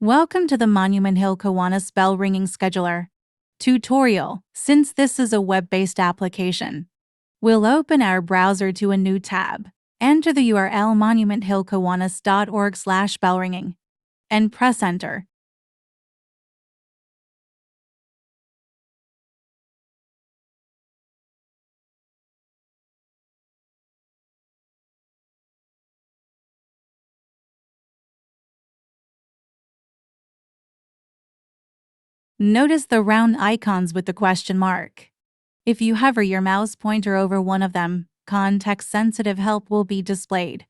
Welcome to the Monument Hill Kiwanis Bell Ringing Scheduler tutorial. Since this is a web-based application, we'll open our browser to a new tab. Enter the URL monumenthillkiwanis.org/bellringing and press enter. Notice the round icons with the question mark. If you hover your mouse pointer over one of them, context-sensitive help will be displayed.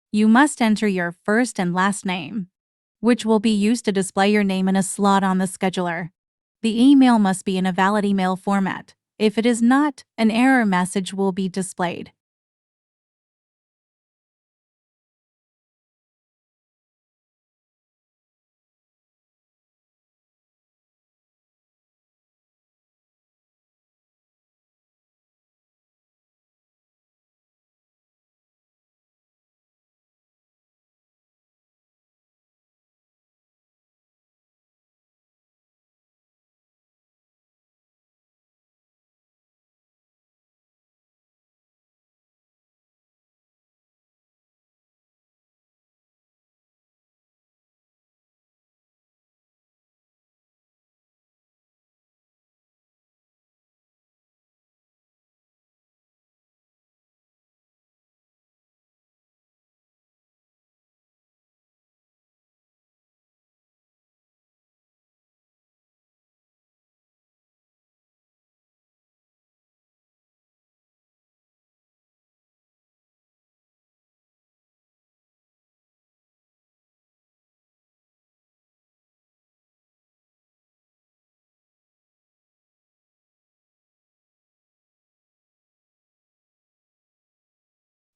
You must enter your first and last name, which will be used to display your name in a slot on the scheduler. The email must be in a valid email format. If it is not, an error message will be displayed.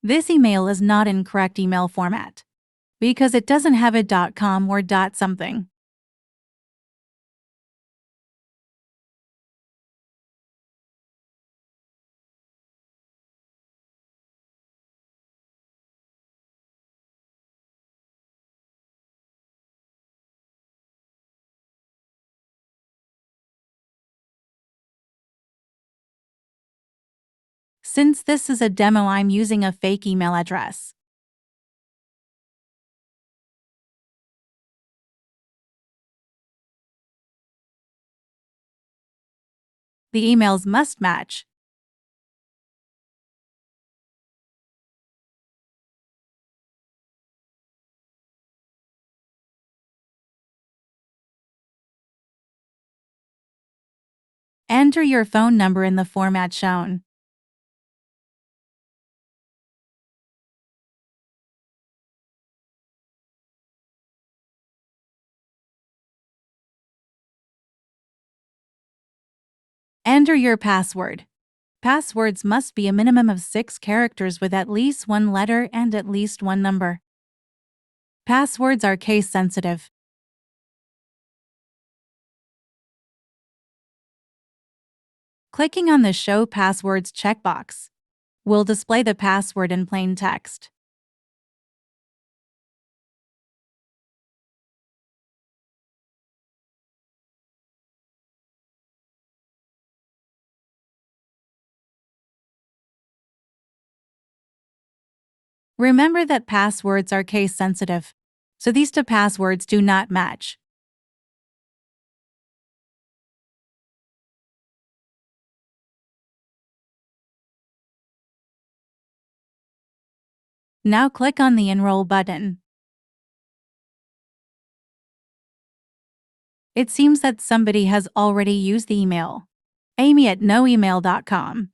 This email is not in correct email format because it doesn't have a .com or .something. Since this is a demo, I'm using a fake email address. The emails must match. Enter your phone number in the format shown. Enter your password. Passwords must be a minimum of 6 characters with at least one letter and at least one number. Passwords are case sensitive. Clicking on the Show Passwords checkbox will display the password in plain text. Remember that passwords are case sensitive, so these two passwords do not match. Now click on the Enroll button. It seems that somebody has already used the email. amy@noemail.com.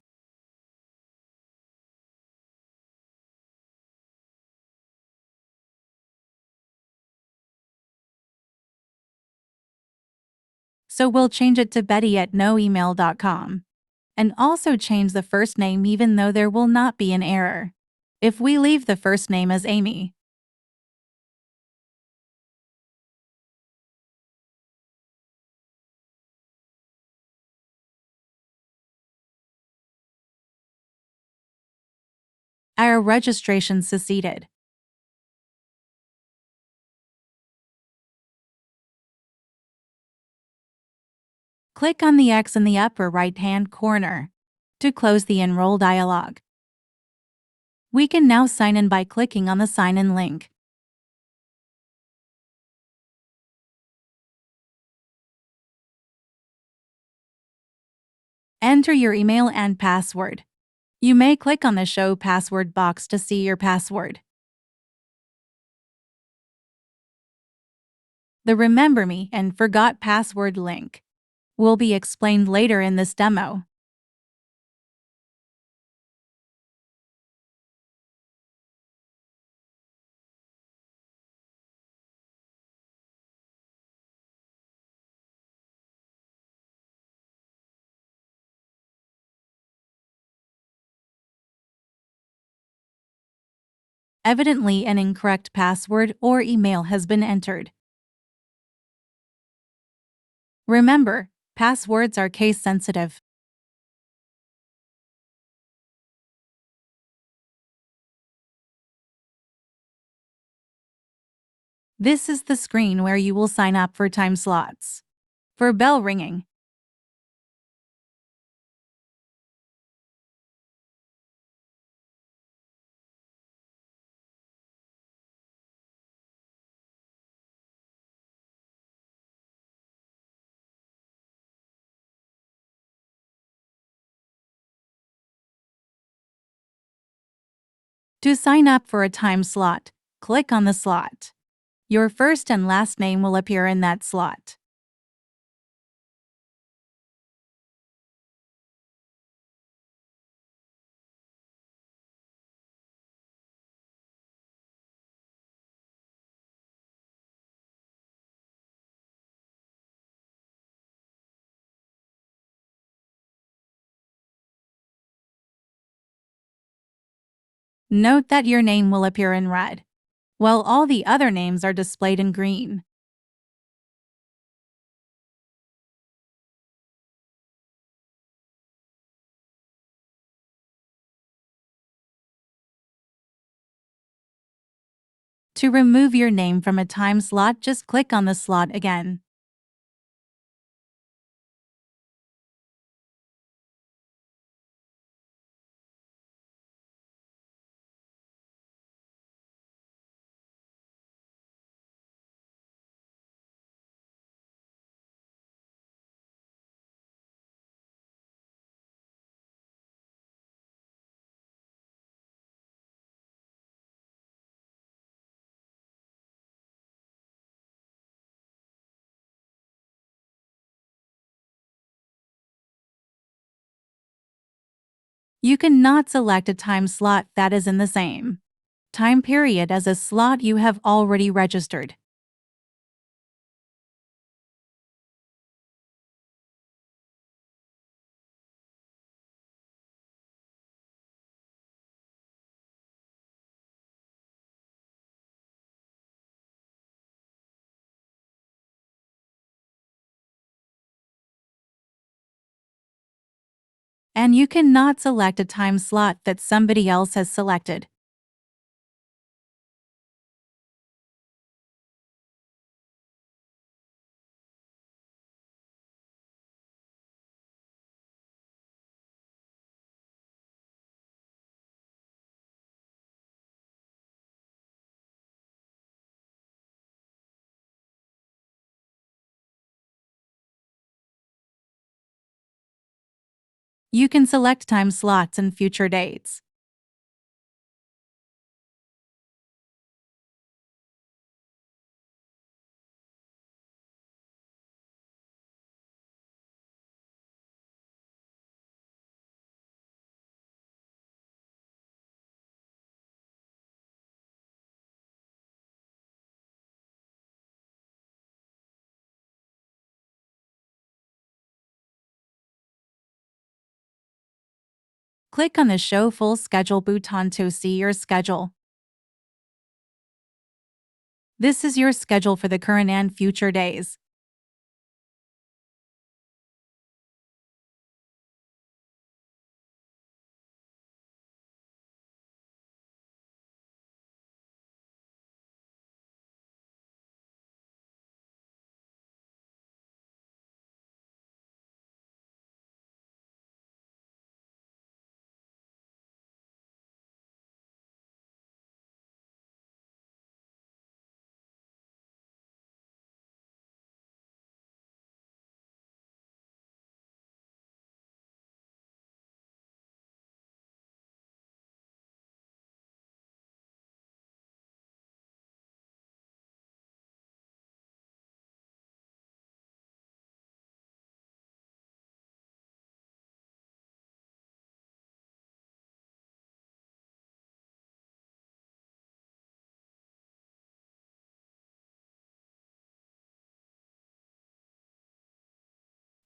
So we'll change it to betty@noemail.com. and also change the first name even though there will not be an error. If we leave the first name as Amy, our registration succeeded. Click on the X in the upper right-hand corner to close the Enroll dialog. We can now sign in by clicking on the Sign In link. Enter your email and password. You may click on the Show Password box to see your password. The Remember Me and Forgot Password link will be explained later in this demo. Evidently, an incorrect password or email has been entered. Remember, passwords are case sensitive. This is the screen where you will sign up for time slots. For bell ringing, to sign up for a time slot, click on the slot. Your first and last name will appear in that slot. Note that your name will appear in red, while all the other names are displayed in green. To remove your name from a time slot, just click on the slot again. You cannot select a time slot that is in the same time period as a slot you have already registered. And you cannot select a time slot that somebody else has selected. You can select time slots and future dates. Click on the Show Full Schedule button to see your schedule. This is your schedule for the current and future days.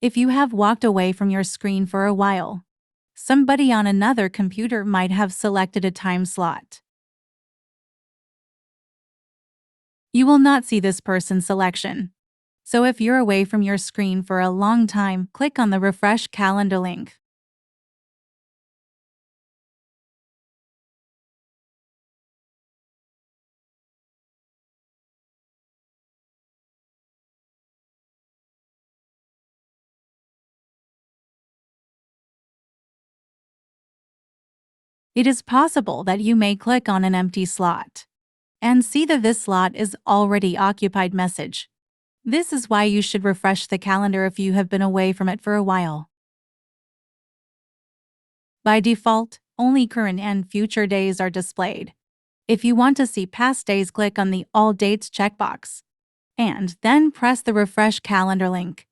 If you have walked away from your screen for a while, somebody on another computer might have selected a time slot. You will not see this person's selection. So if you're away from your screen for a long time, click on the Refresh Calendar link. It is possible that you may click on an empty slot and see that this slot is already occupied message. This is why you should refresh the calendar if you have been away from it for a while. By default, only current and future days are displayed. If you want to see past days, click on the All Dates checkbox and then press the Refresh Calendar link.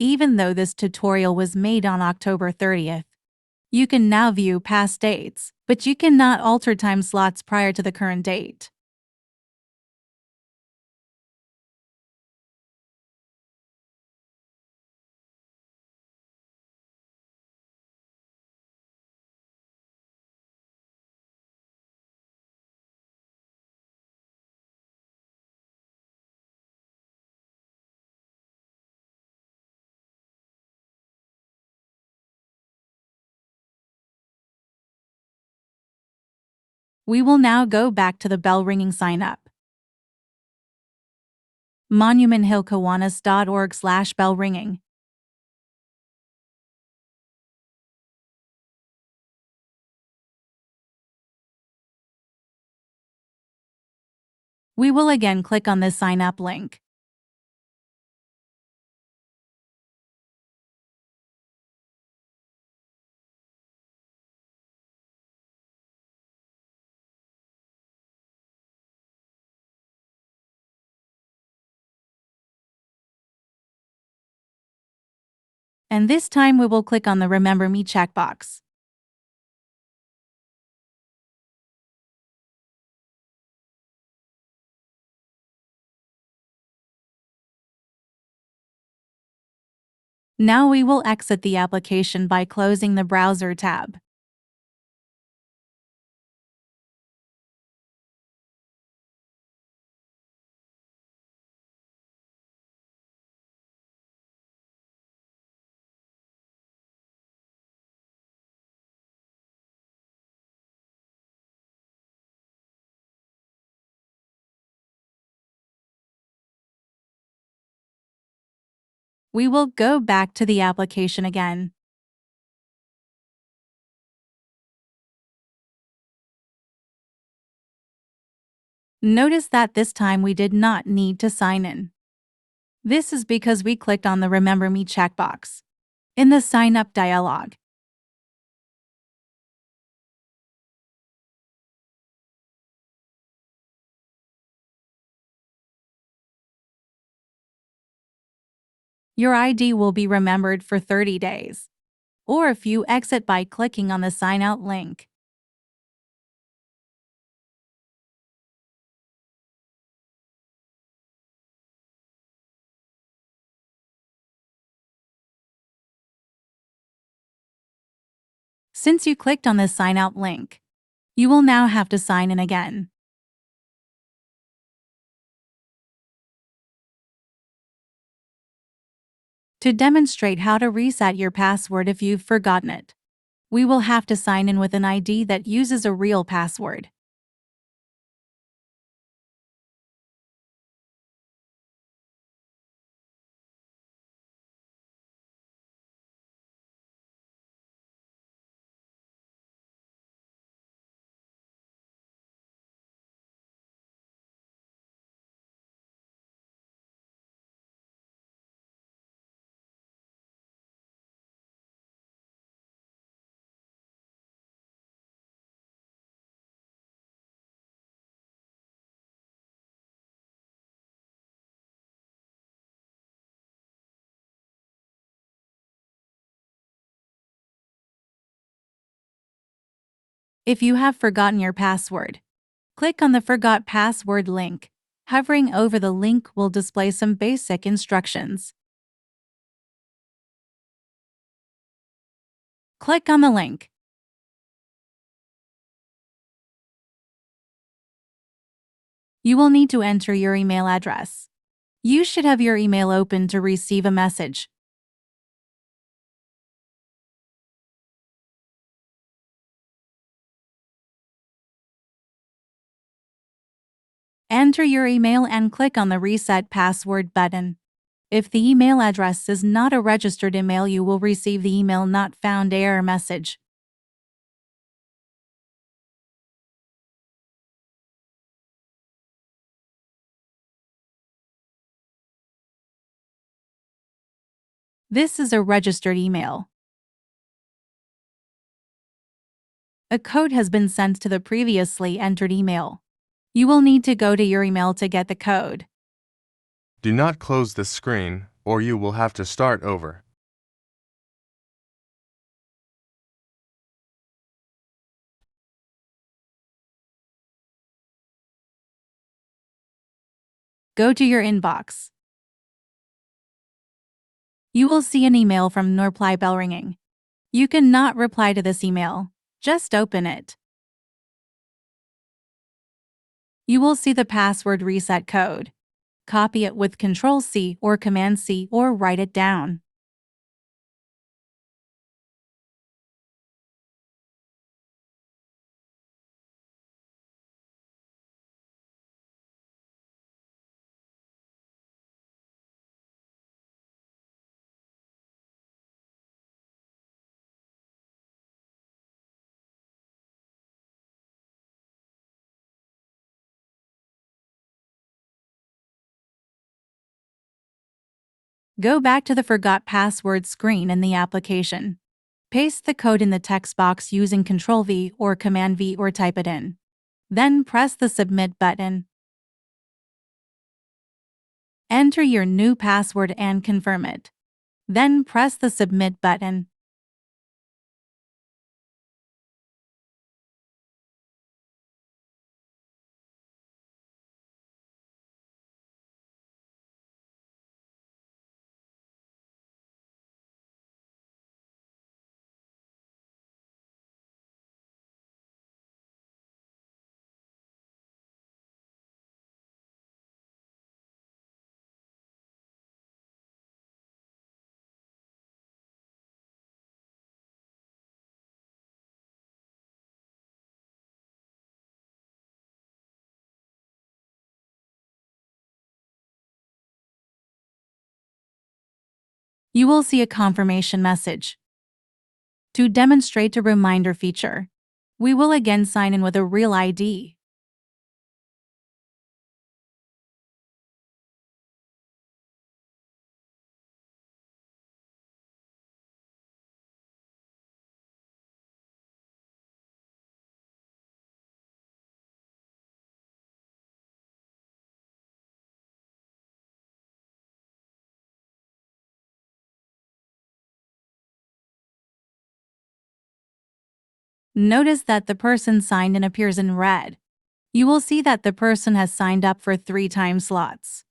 Even though this tutorial was made on October 30th, you can now view past dates, but you cannot alter time slots prior to the current date. We will now go back to the bell ringing sign up. monumenthillkiwanis.org/bell ringing. We will again click on this sign up link. And this time we will click on the Remember Me checkbox. Now we will exit the application by closing the browser tab. We will go back to the application again. Notice that this time we did not need to sign in. This is because we clicked on the Remember Me checkbox in the Sign Up dialog. Your ID will be remembered for 30 days, or if you exit by clicking on the sign out link. Since you clicked on the sign out link, you will now have to sign in again. To demonstrate how to reset your password if you've forgotten it, we will have to sign in with an ID that uses a real password. If you have forgotten your password, click on the Forgot Password link. Hovering over the link will display some basic instructions. Click on the link. You will need to enter your email address. You should have your email open to receive a message. Enter your email and click on the Reset Password button. If the email address is not a registered email, you will receive the email not found error message. This is a registered email. A code has been sent to the previously entered email. You will need to go to your email to get the code. Do not close the screen, or you will have to start over. Go to your inbox. You will see an email from no reply bell ringing. You cannot reply to this email. Just open it. You will see the password reset code. Copy it with Ctrl-C or Command-C or write it down. Go back to the Forgot Password screen in the application. Paste the code in the text box using Ctrl-V or Command-V or type it in. Then press the Submit button. Enter your new password and confirm it. Then press the Submit button. You will see a confirmation message. To demonstrate a reminder feature, we will again sign in with a real ID. Notice that the person signed in appears in red. You will see that the person has signed up for 3 time slots.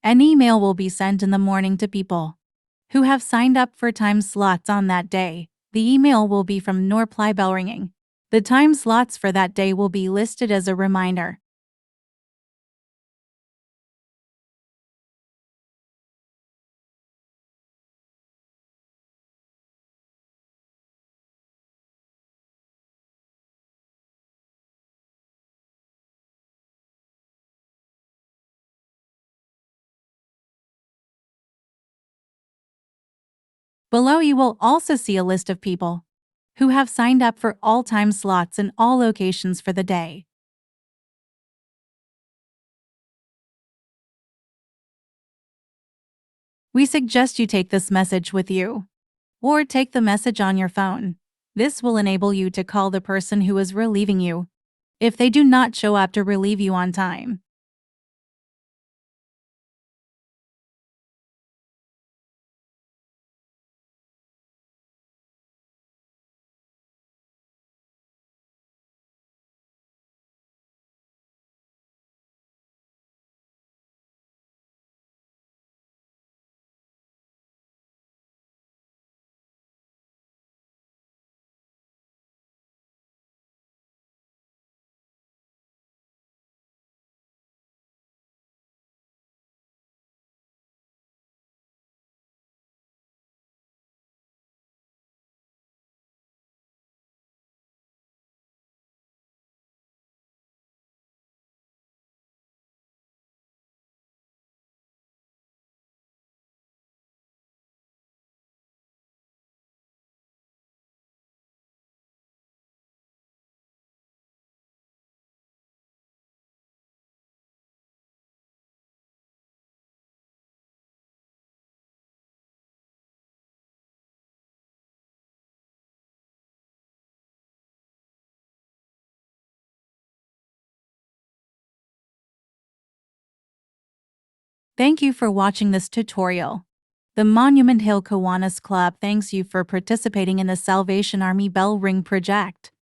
An email will be sent in the morning to people who have signed up for time slots on that day. The email will be from no reply bell ringing. The time slots for that day will be listed as a reminder. Below you will also see a list of people who have signed up for all time slots in all locations for the day. We suggest you take this message with you, or take the message on your phone. This will enable you to call the person who is relieving you if they do not show up to relieve you on time. Thank you for watching this tutorial. The Monument Hill Kiwanis Club thanks you for participating in the Salvation Army Bell Ring project.